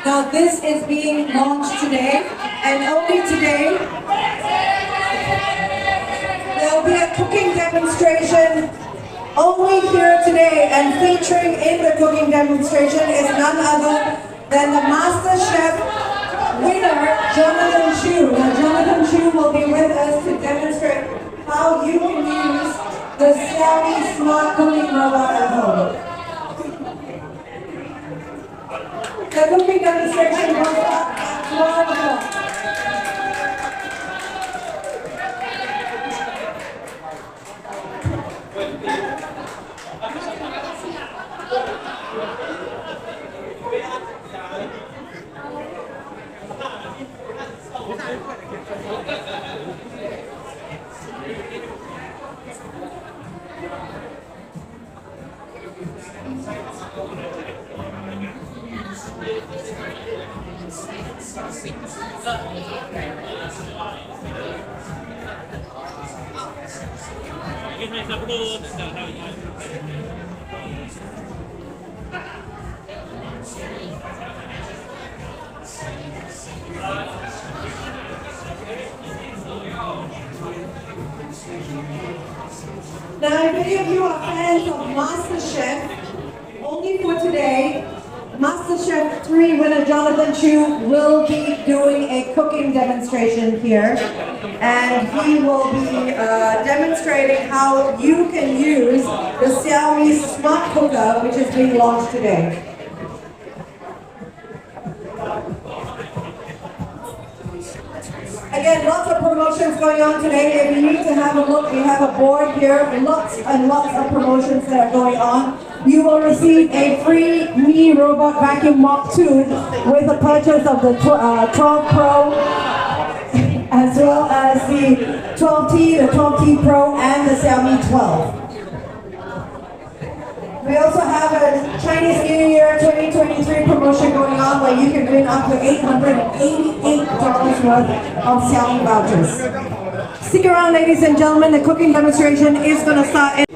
Now this is being launched today, and only today there will be a cooking demonstration only here today, and featuring in the cooking demonstration is none other than the Master Chef winner, Jonathan Chu. Now Jonathan Chu will be with us to demonstrate how you can use the Xiaomi smart cooking robot at home. The cooking demonstration will start at 12 o'clock. Now, if any of you are fans of MasterChef, only for today, MasterChef 3 winner Jonathan Chu will be doing a cooking demonstration here, and he will be demonstrating how you can use the Xiaomi smart cooker, which is being launched today. Again, lots of promotions going on today. If you need to have a look, we have a board here, lots and lots of promotions that are going on. You will receive a free Mi Robot Vacuum Mop 2 with the purchase of the 12 Pro, as well as the 12T, the 12T Pro, and the Xiaomi 12. We also have a Chinese New Year 2023 promotion going on where you can win up to $888 worth of Xiaomi vouchers. Stick around, ladies and gentlemen. The cooking demonstration is going to start in